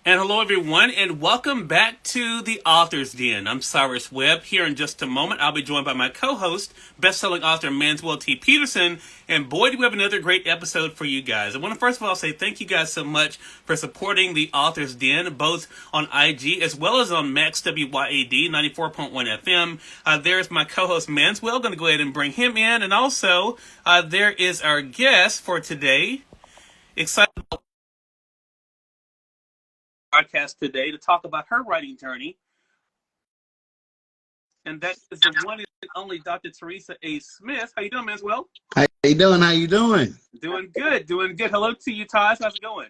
And hello, everyone, and welcome back to the Author's Den. I'm Cyrus Webb. Here in just a moment, I'll be joined by my co-host, best-selling author Manswell Peterson. And boy, do we have another great episode for you guys. I want to first of all say thank you guys so much for supporting the Author's Den, both on IG as well as on Max WYAD 94.1 FM. There's my co-host Manswell. Going to go ahead and bring him in, and also there is our guest for today. Excited podcast today to talk about her writing journey, and that is the one and only Dr. Teresa A. Smith. How you doing, Manswell? How you doing? How you doing? Doing good, doing good. Hello to you, Taj. How's it going?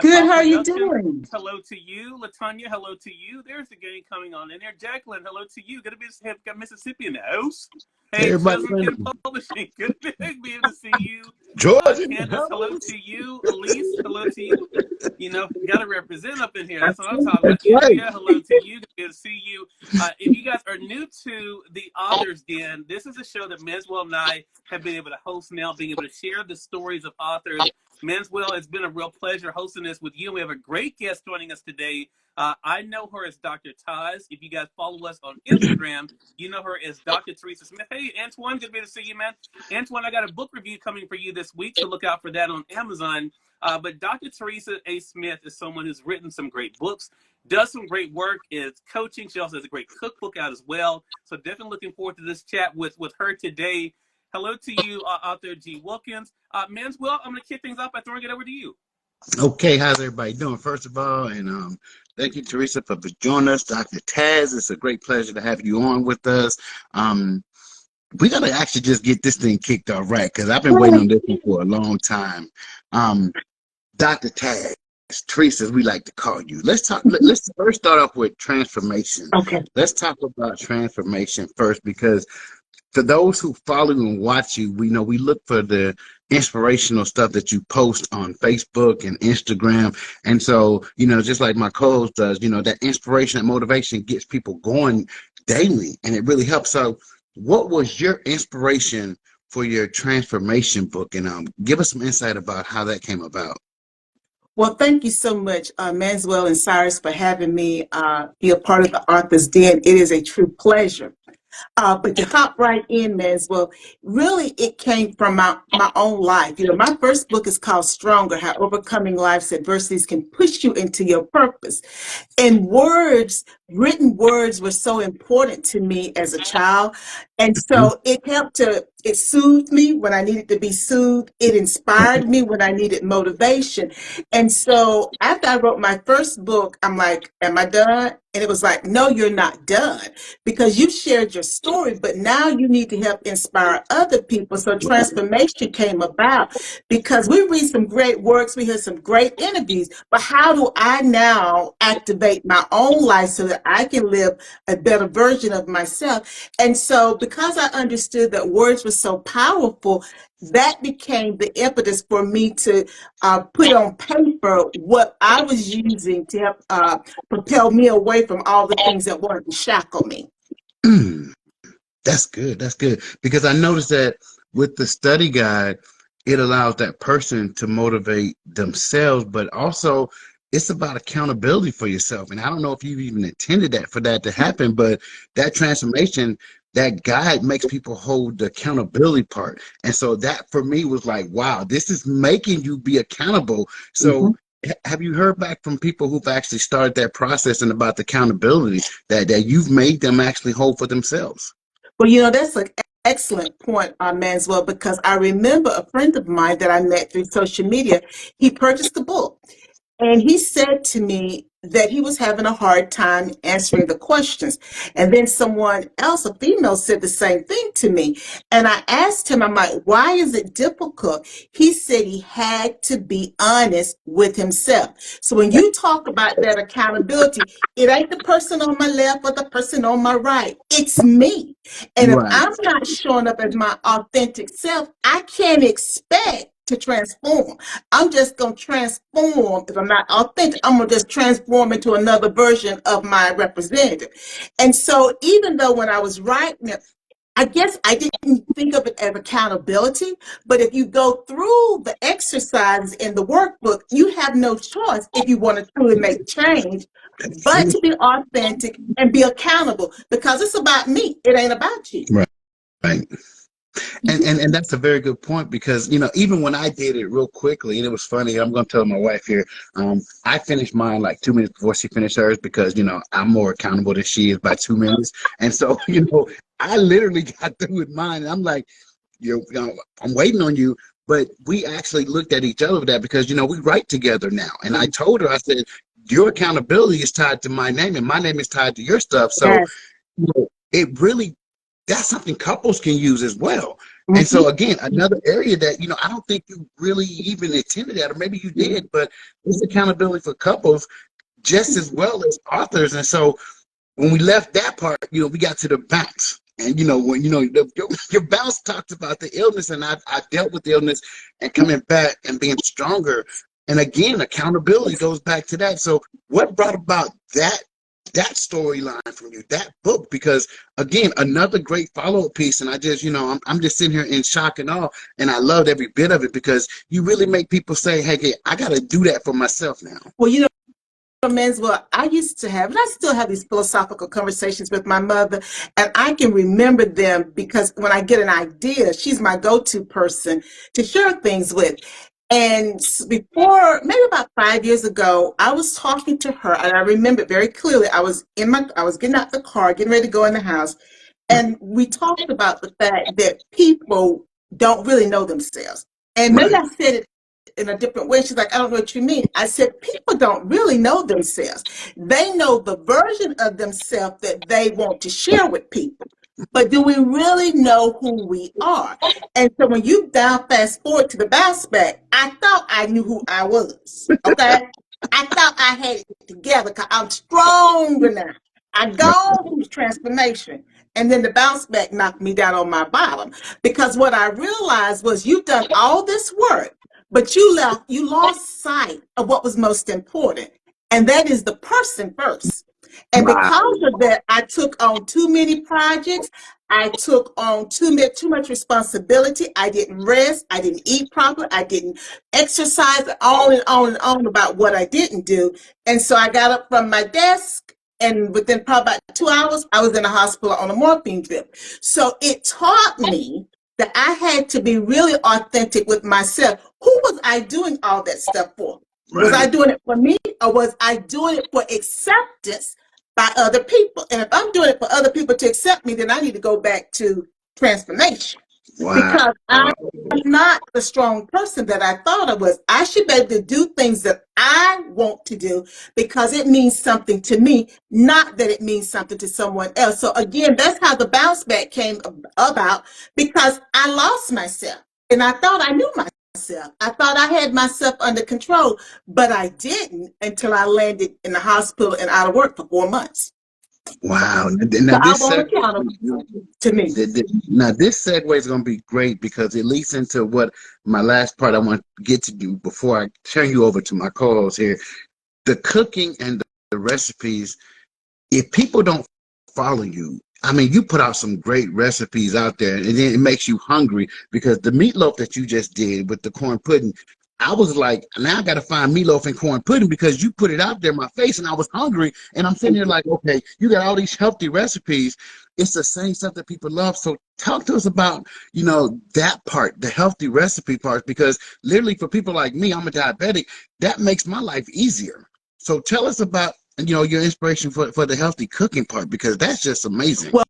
Good. How are you doing? Hello to you, Latanya. Hello to you. There's the gang coming on in there. Jacqueline, hello to you. Good to be have got Mississippi in the house. Hey, Cousin Publishing. Good to be able to see you. Georgia. Candace, hello to you. Elise, hello to you. You know, you got to represent up in here. That's what I'm talking about. Right. Yeah, hello to you. Good to see you. If you guys are new to the Author's Den, this is a show that Manswell and I have been able to host now, being able to share the stories of authors. Manswell, it's been a real pleasure hosting this with you. We have a great guest joining us today. I know her as Dr. Taz. If you guys follow us on Instagram, you know her as Dr. Teresa Smith. Hey, Antoine, good to be to see you, man. Antoine, I got a book review coming for you this week, so look out for that on Amazon. But Dr. Teresa A. Smith is someone who's written some great books, does some great work, is coaching. She also has a great cookbook out as well. So definitely looking forward to this chat with her today. Hello to you, author G. Wilkins. Manswell, I'm going to kick things off by throwing it over to you. Okay, how's everybody doing? First of all, and thank you, Teresa, for joining us. Dr. Taz, it's a great pleasure to have you on with us. We gotta actually just get this thing kicked off right, because I've been waiting on this one for a long time. Dr. Taz, Teresa, as we like to call you. Let's first start off with transformation. Okay. Let's talk about transformation first, because for those who follow and watch you, we know we look for the inspirational stuff that you post on Facebook and Instagram. And so, just like my co-host does, that inspiration and motivation gets people going daily, and it really helps. So what was your inspiration for your transformation book? And give us some insight about how that came about. Well, thank you so much, Manswell and Cyrus, for having me be a part of the Author's Den. It is a true pleasure. But to hop right in, Manswell, really it came from my own life. My first book is called Stronger, How Overcoming Life's Adversities Can Push You Into Your Purpose. And written words were so important to me as a child. And so it soothed me when I needed to be soothed. It inspired me when I needed motivation. And so after I wrote my first book, I'm like, am I done? And it was like, no, you're not done, because you shared your story, but now you need to help inspire other people. So transformation came about because we read some great works, we hear some great interviews, but how do I now activate my own life so that I can live a better version of myself? And so because I understood that words were so powerful, that became the impetus for me to put on paper what I was using to help propel me away from all the things that wanted to shackle me. That's good. That's good. Because I noticed that with the study guide, it allows that person to motivate themselves, but also it's about accountability for yourself. And I don't know if you even intended for that to happen, but that transformation, that guide makes people hold the accountability part. And so that for me was like, wow, this is making you be accountable. So have you heard back from people who've actually started that process and about the accountability that you've made them actually hold for themselves? Well, that's an excellent point, Manswell, because I remember a friend of mine that I met through social media. He purchased the book, and he said to me that he was having a hard time answering the questions. And then someone else, a female, said the same thing to me. And I asked him, I'm like, why is it difficult? He said he had to be honest with himself. So when you talk about that accountability, it ain't the person on my left or the person on my right. It's me. And if I'm not showing up as my authentic self, I can't expect to transform. I'm just going to transform. If I'm not authentic, I'm going to just transform into another version of my representative. And so even though when I was writing it, I guess I didn't think of it as accountability, but if you go through the exercises in the workbook, you have no choice if you want to truly make change, That's but it. to be authentic and be accountable because it's about me. It ain't about you. Right. Right. And, Mhm. and and that's a very good point because even when I did it real quickly, and it was funny. I'm going to tell my wife here. I finished mine like 2 minutes before she finished hers because I'm more accountable than she is by 2 minutes, and so I literally got through with mine, and I'm like, I'm waiting on you. But we actually looked at each other with that because we write together now, and I told her, I said, your accountability is tied to my name, and my name is tied to your stuff. So Yes. it really that's something couples can use as well. And Mhm. so again, another area that I don't think you really even intended at, or maybe you did, but it's accountability for couples just as well as authors. And so when we left that part, we got to the bounce. And when your bounce talks about the illness, and I dealt with the illness and coming back and being stronger. And again, accountability goes back to that. So what brought about that storyline from you, that book? Because again, another great follow-up piece. And I just, I'm just sitting here in shock and awe, and I loved every bit of it because you really make people say, hey, I got to do that for myself now. Well, Manswell, I used to have, and I still have these philosophical conversations with my mother, and I can remember them because when I get an idea, she's my go-to person to share things with. And before, maybe about 5 years ago, I was talking to her, and I remember it very clearly. I was getting out the car, getting ready to go in the house, and we talked about the fact that people don't really know themselves. And maybe Right. I said it in a different way. She's like, I don't know what you mean. I said, people don't really know themselves. They know the version of themselves that they want to share with people. But do we really know who we are? And so when you down fast forward to the bounce back, I thought I knew who I was. Okay. I thought I had it together because I'm stronger now. I gone through the transformation. And then the bounce back knocked me down on my bottom. Because what I realized was you've done all this work, but you lost sight of what was most important, and that is the person first. And Wow. because of that, I took on too many projects. I took on too much responsibility. I didn't rest. I didn't eat properly. I didn't exercise, on and on and on about what I didn't do. And so I got up from my desk, and within probably about 2 hours, I was in a hospital on a morphine drip. So it taught me that I had to be really authentic with myself. Who was I doing all that stuff for? Was I Right. doing it for me, or was I doing it for acceptance by other people? And if I'm doing it for other people to accept me, then I need to go back to transformation Wow. because I'm not the strong person that I thought I was. I should be able to do things that I want to do because it means something to me, not that it means something to someone else. So again, that's how the bounce back came about because I lost myself and I thought I knew myself. I thought I had myself under control, but I didn't until I landed in the hospital and out of work for 4 months. Wow. So Now I this won't segue, accountable to me. now this segue is going to be great because it leads into what my last part I want to get to do before I turn you over to my co-host here. The cooking and the recipes. If people don't follow you, I mean, you put out some great recipes out there, and then it makes you hungry because the meatloaf that you just did with the corn pudding, I was like, now I got to find meatloaf and corn pudding because you put it out there in my face, and I was hungry, and I'm sitting there like, okay, you got all these healthy recipes. It's the same stuff that people love. So talk to us about, that part, the healthy recipe part, because literally for people like me, I'm a diabetic, that makes my life easier. So tell us about your inspiration for the healthy cooking part because that's just amazing. Well,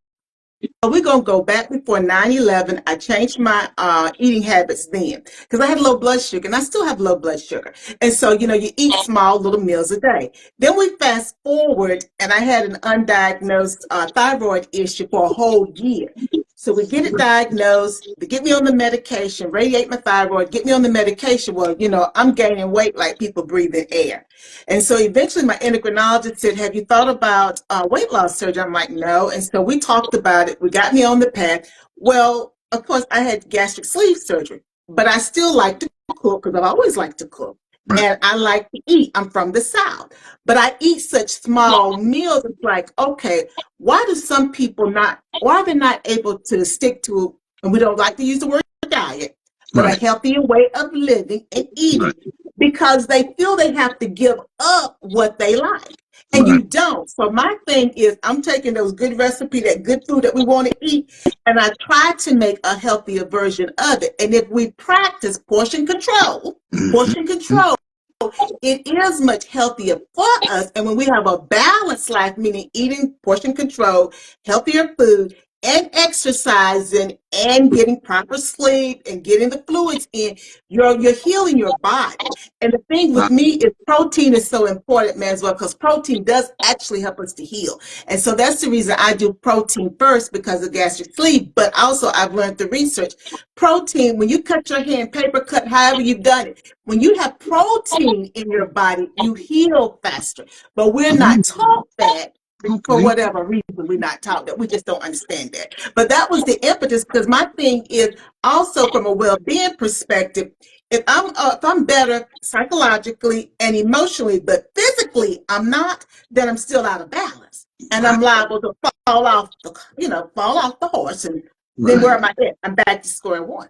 we're going to go back before 9/11. I changed my eating habits then because I had low blood sugar and I still have low blood sugar. And so, you eat small little meals a day. Then we fast forward and I had an undiagnosed thyroid issue for a whole year. So we get it diagnosed, they get me on the medication, radiate my thyroid, get me on the medication. Well, I'm gaining weight like people breathing air. And so eventually my endocrinologist said, have you thought about weight loss surgery? I'm like, no. And so we talked about it. We got me on the path. Well, of course, I had gastric sleeve surgery, but I still like to cook because I've always liked to cook. Right. and I like to eat. I'm from the South, but I eat such small meals. It's like, okay, why do some people not, why they're not able to stick to, and we don't like to use the word diet, but a Right. healthier way of living and eating, Right. because they feel they have to give up what they like. And Right. you don't. So my thing is, I'm taking those good recipe, that good food that we want to eat, and I try to make a healthier version of it. And if we practice portion Mm-hmm. control, it is much healthier for us. And when we have a balanced life, meaning eating, portion control, healthier food, and exercising, and getting proper sleep, and getting the fluids in, you're healing your body. And the thing with me is protein is so important, man, as well, because protein does actually help us to heal. And so that's the reason I do protein first, because of gastric sleeve. But also I've learned the research. Protein, when you cut your hand, paper cut, however you've done it, when you have protein in your body, you heal faster. But we're not taught that. For Okay. whatever reason, we're not taught that. We just don't understand that. But that was the impetus, because my thing is also from a well-being perspective. If I'm better psychologically and emotionally, but physically I'm not, then I'm still out of balance, and Right. I'm liable to fall off the horse, and then where Right. am I at? I'm back to square one.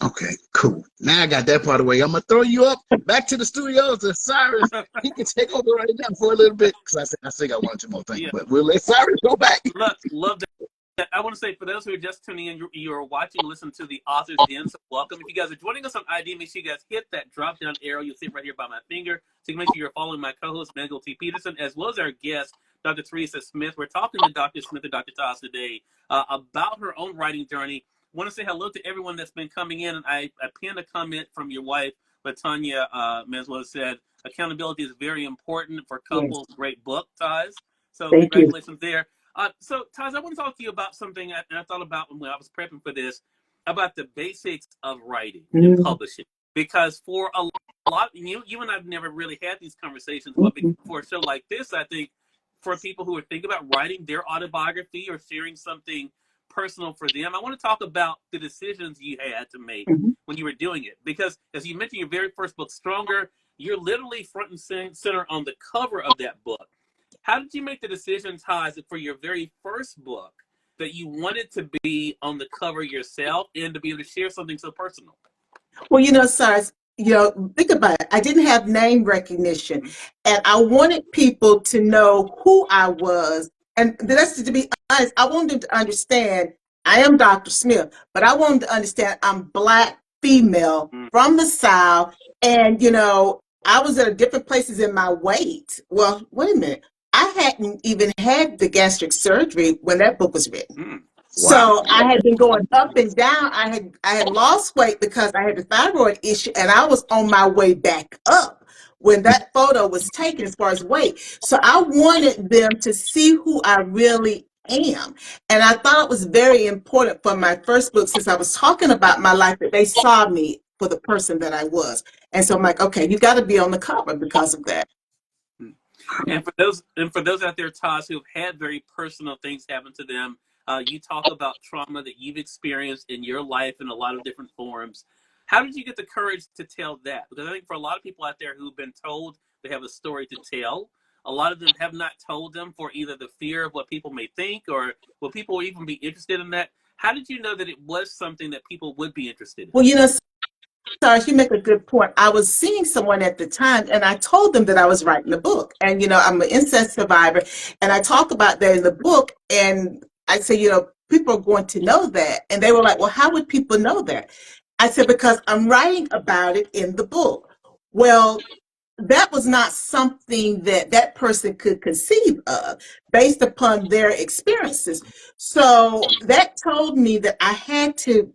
Okay, cool. Now I got that part of the way. I'm gonna throw you up back to the studios to Cyrus. He can take over right now for a little bit, because I still got one or two more things, Yeah, but we'll let Cyrus go back. love that. I want to say, for those who are just tuning in, you're watching, listen to the Author's Den. So welcome. If you guys are joining us on ID, make sure you guys hit that drop down arrow. You'll see it right here by my finger. So you can make sure you're following my co-host, Manswell T. Peterson, as well as our guest, Dr. Teresa Smith. We're talking to Dr. Smith and Dr. Toss today about her own writing journey. I want to say hello to everyone that's been coming in. And I pinned a comment from your wife, but Tanya Manswell said, accountability is very important for Yes, couples. Great book, Ties. So thank you. congratulations there. So, Taz, I want to talk to you about something I thought about when I was prepping for this, about the basics of writing and Mhm, publishing. Because for a lot, you and I've never really had these conversations, but mhm, for a show like this, I think for people who are thinking about writing their autobiography or sharing something personal for them, I want to talk about the decisions you had to make mhm. when you were doing it. Because as you mentioned, your very first book, Stronger, you're literally front and center on the cover of that book. How did you make the decision, Taz, for your very first book that you wanted to be on the cover yourself and to be able to share something so personal? Well, Cyrus, think about it. I didn't have name recognition, Mm-hmm. and I wanted people to know who I was. And that's, to be honest, I wanted them to understand I am Dr. Smith, but I wanted to understand I'm Black female from the South. And, I was at different places in my weight. Well, wait a minute. I hadn't even had the gastric surgery when that book was written. Mm-hmm. Wow. So I had been going up and down. I had lost weight because I had the thyroid issue, and I was on my way back up when that photo was taken as far as weight. So I wanted them to see who I really am. And I thought it was very important for my first book, since I was talking about my life, that they saw me for the person that I was. And so I'm like, okay, you got to be on the cover because of that. And for those out there, Taz, who've had very personal things happen to them, you talk about trauma that you've experienced in your life in a lot of different forms. How did you get the courage to tell that? Because I think for a lot of people out there who've been told they have a story to tell, a lot of them have not told them for either the fear of what people may think or will people even be interested in that. How did you know that it was something that people would be interested in? Well, Sorry, you make a good point. I was seeing someone at the time, and I told them that I was writing a book. And, I'm an incest survivor, and I talk about that in the book. And I say, people are going to know that. And they were like, well, how would people know that? I said, because I'm writing about it in the book. Well, that was not something that that person could conceive of based upon their experiences. So that told me that I had to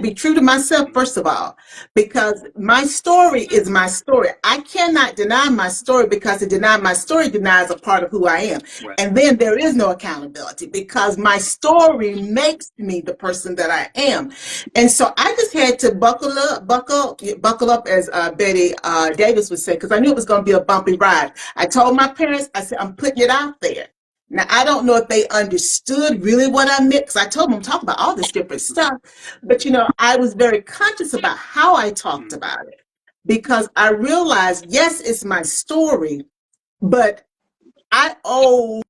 be true to myself, first of all, because my story is my story. I cannot deny my story, because to deny my story denies a part of who I am. Right. And then there is no accountability, because my story makes me the person that I am. And so I just had to buckle up, as Betty Davis would say, because I knew it was going to be a bumpy ride. I told my parents, I said, I'm putting it out there. Now, I don't know if they understood really what I meant, because I told them I'm talking about all this different stuff. But, I was very conscious about how I talked about it. because I realized, yes, it's my story, but I owe,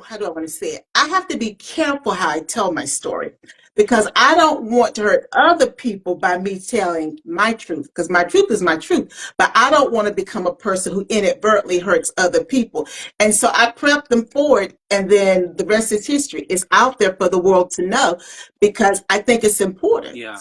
how do I want to say it? I have to be careful how I tell my story because I don't want to hurt other people by me telling my truth, because my truth is my truth, but I don't want to become a person who inadvertently hurts other people. And so I prep them for it, and then the rest is history. It's out there for the world to know because I think it's important. Yeah.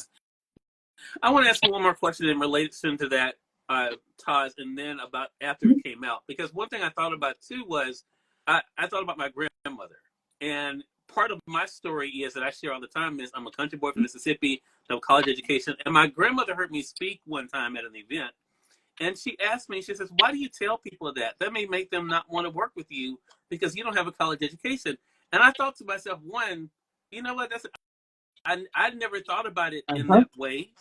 I want to ask you one more question in relation to that, Taj, and then about after it came out. Because one thing I thought about too was I thought about my grandmother. And part of my story is that I share all the time is I'm a country boy from Mississippi, no college education. And my grandmother heard me speak one time at an event. And she asked me, she says, why do you tell people that? That may make them not want to work with you because you don't have a college education. And I thought to myself, one, you know what, I never thought about it in Uh-huh. that way.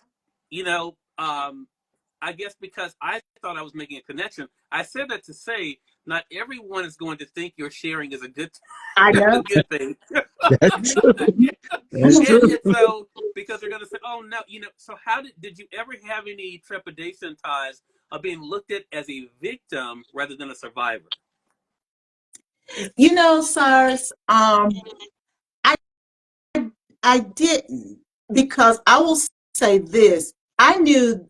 You know, I guess because I thought I was making a connection. I said that to say not everyone is going to think your sharing is a good I a know. good thing. That's true. That's Mhm. true. And so because they're going to say, oh no, you know. So how did you ever have any trepidation, ties of being looked at as a victim rather than a survivor? You know, Cyrus, I I didn't because I will say this. I knew,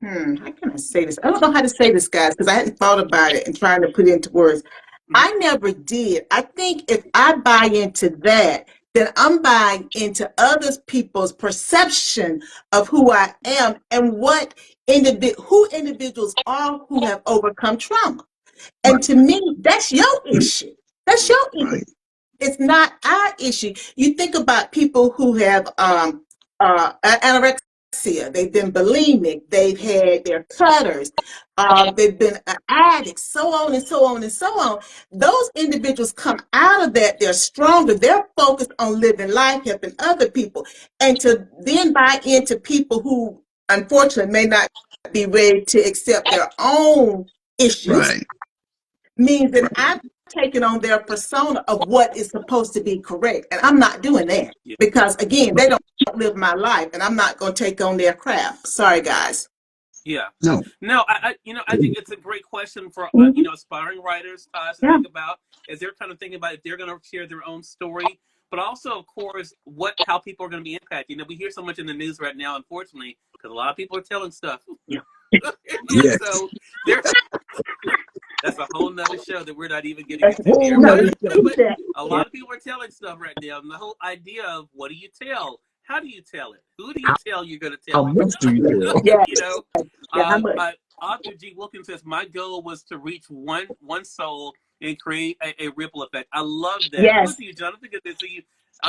how can I say this? I don't know how to say this, guys, because I hadn't thought about it and trying to put it into words. Mhm. I never did. I think if I buy into that, then I'm buying into other people's perception of who I am and who individuals are who have overcome trauma. And Right. to me, that's your issue. That's Yeah. your issue. Right. It's not our issue. You think about people who have anorexia, they've been bulimic, they've had their cutters, they've been addicts, so on and so on and so on. Those individuals come out of that, they're stronger, they're focused on living life, helping other people. And to then buy into people who unfortunately may not be ready to accept their own issues Right. means that Right. I'm taking on their persona of what is supposed to be correct. And I'm not doing that Yeah. because, again, they don't live my life and I'm not going to take on their craft. Sorry, guys. Yeah. No. No, I think it's a great question for Mhm. aspiring writers to Yeah. think about as they're kind of thinking about if they're going to share their own story, but also, of course, how people are going to be impacted. You know, we hear so much in the news right now, unfortunately, because a lot of people are telling stuff, Yeah. and Yes. so there, that's a whole nother show that we're not even getting A into whole here. No, nother But we show. keep but that. a Yeah. lot of people are telling stuff right now, and the whole idea of what do you tell? How do you tell it? Who do you How, tell you're going to how tell it? much do you tell? Yeah. You know, Yeah. How much? author G. Wilkins says my goal was to reach one soul and create a ripple effect. I love that. Hello Yes. to you, Jonathan. Good to see you.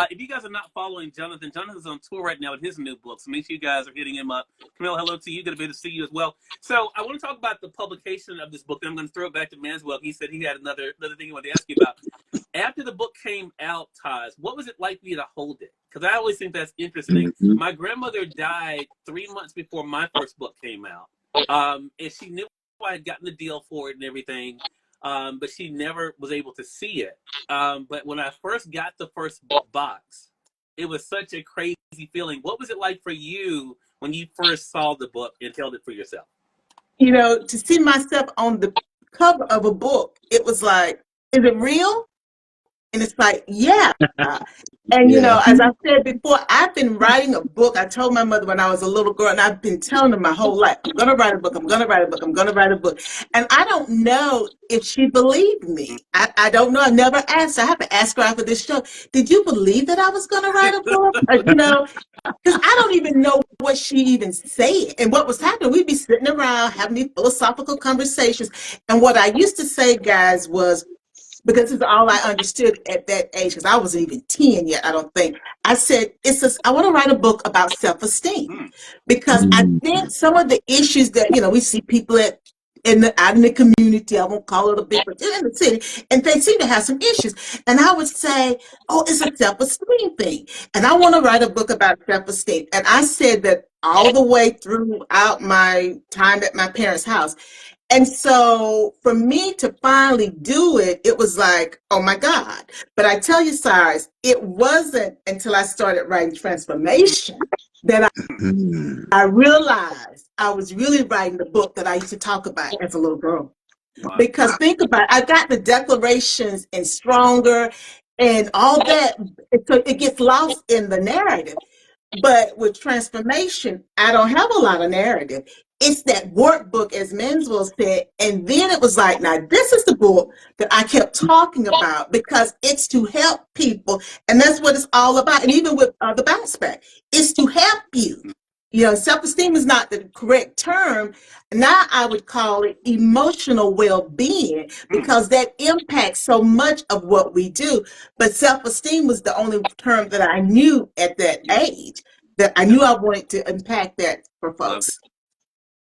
If you guys are not following Jonathan, Jonathan's on tour right now with his new book, so make sure you guys are hitting him up. Camille, hello to you. Good to see you as well. So I want to talk about the publication of this book, and I'm going to throw it back to Manswell. He said he had another thing he wanted to ask you about. After the book came out, Taj, what was it like for you to hold it? Because I always think that's interesting. Mm-hmm. My grandmother died 3 months before my first book came out. And she knew I had gotten the deal for it and everything, but she never was able to see it. But when I first got the first box, it was such a crazy feeling. What was it like for you when you first saw the book and held it for yourself? You know, to see myself on the cover of a book, it was like, is it real? And it's like, yeah. And, you Yeah. know, as I said before, I've been writing a book. I told my mother when I was a little girl, and I've been telling her my whole life, I'm going to write a book. I'm going to write a book. I'm going to write a book. And I don't know if she believed me. I don't know. I never asked her. I have to ask her after this show. Did you believe that I was going to write a book? You know, because I don't even know what she even said. And what was happening, we'd be sitting around having these philosophical conversations. And what I used to say, guys, was, because it's all I understood at that age, because I wasn't even 10 yet, I don't think. I said, I want to write a book about self-esteem Mm, because I Mm-hmm. think some of the issues that, you know, we see people out in the community, I won't call it a big, but in the city, and they seem to have some issues. And I would say, oh, it's a self-esteem thing. And I want to write a book about self-esteem. And I said that all the way throughout my time at my parents' house. And so for me to finally do it, it was like, oh my God. But I tell you, Cyrus, it wasn't until I started writing Transformation. that Mm. I realized I was really writing the book that I used to talk about as a little girl. Because think about it, I got the declarations and stronger and all that. So it gets lost in the narrative. But with transformation, I don't have a lot of narrative. It's that workbook, as Manswell said. And then it was like, now this is the book that I kept talking about because it's to help people. And that's what it's all about. And even with the bounce back, it's to help you. You know, self-esteem is not the correct term. Now I would call it emotional well-being because that impacts so much of what we do. But self-esteem was the only term that I knew at that age, that I knew I wanted to impact that for Love folks.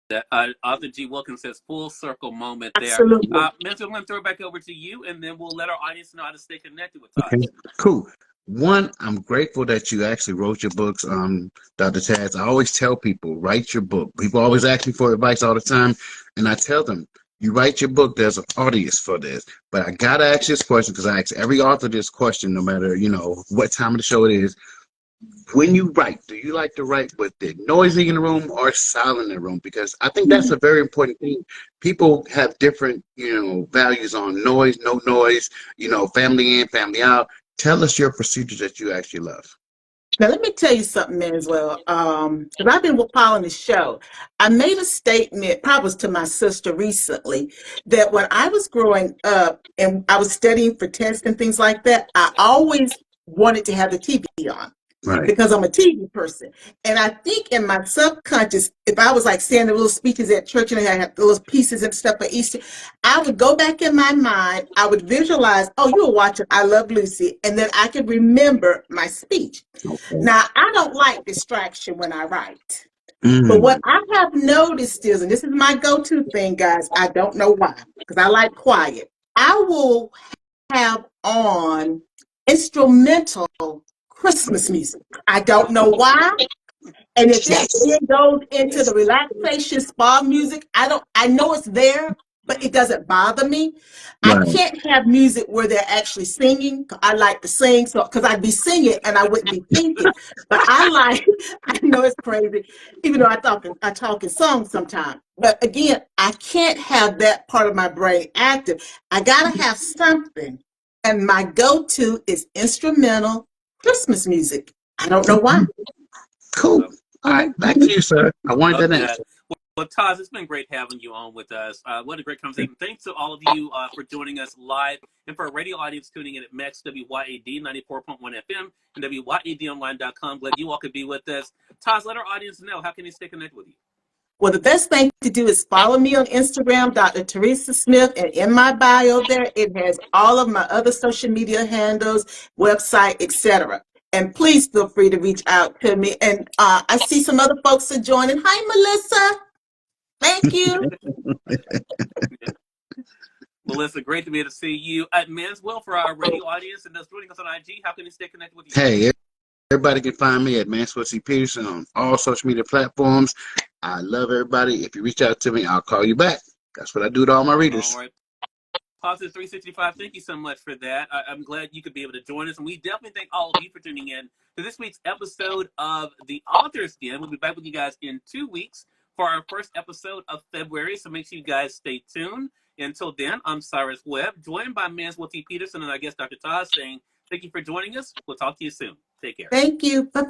that. Author G. Wilkins says full circle moment there. Absolutely. Mentor, I'm going to throw it back over to you, and then we'll let our audience know how to stay connected with Todd. Okay, cool. One, I'm grateful that you actually wrote your books, Dr. Taz. I always tell people, write your book. People always ask me for advice all the time, and I tell them, you write your book, there's an audience for this. But I gotta ask this question because I ask every author this question, no matter, what time of the show it is. When you write, do you like to write with the noisy in the room or silent in the room? Because I think that's a very important thing. People have different, values on noise, no noise, family in, family out. Tell us your procedures that you actually love. Now, let me tell you something, Manswell. Because I've been following the show. I made a statement, probably was to my sister recently, that when I was growing up and I was studying for tests and things like that, I always wanted to have the TV on Right. because I'm a TV person. And I think in my subconscious, if I was like saying the little speeches at church and I had those pieces and stuff for Easter, I would go back in my mind, I would visualize, oh, you were watching I Love Lucy, and then I could remember my speech. Okay. Now, I don't like distraction when I write. But what Mm. I have noticed is, and this is my go-to thing, guys, I don't know why, because I like quiet. I will have on instrumental Christmas music. I don't know why. And if it Yes. then goes into the relaxation spa music, I know it's there, but it doesn't bother me. I Right. can't have music where they're actually singing. I like to sing, so because I'd be singing and I wouldn't be thinking. But I like, I know it's crazy, even though I talk in songs sometimes. But again, I can't have that part of my brain active. I gotta have something. And my go-to is instrumental Christmas music. I don't know why. Cool. All right, back to you, sir. I wanted Love that that. answer. Well, Taz, it's been great having you on with us. What a great conversation. Thanks to all of you for joining us live and for our radio audience tuning in at Max WYAD 94.1 FM and WYADonline.com. Glad you all could be with us. Taz, let our audience know how can they stay connected with you? Well, the best thing to do is follow me on Instagram, Dr. Teresa Smith, and in my bio there, it has all of my other social media handles, website, etc. And please feel free to reach out to me. And I see some other folks are joining. Hi, Melissa. Thank you. Melissa, great to be able to see you at Manswell. For our radio audience and those joining us on IG, how can they stay connected with you? Hey, everybody can find me at Manswell C. Peterson on all social media platforms. I love everybody. If you reach out to me, I'll call you back. That's what I do to all my readers. All right. Positive 365, thank you so much for that. I'm glad you could be able to join us. And we definitely thank all of you for tuning in to this week's episode of The Author's Den. We'll be back with you guys in 2 weeks for our first episode of February. So make sure you guys stay tuned. Until then, I'm Cyrus Webb, joined by Manswell T. Peterson and I guess Dr. Todd saying thank you for joining us. We'll talk to you soon. Take care. Thank you. Bye-bye.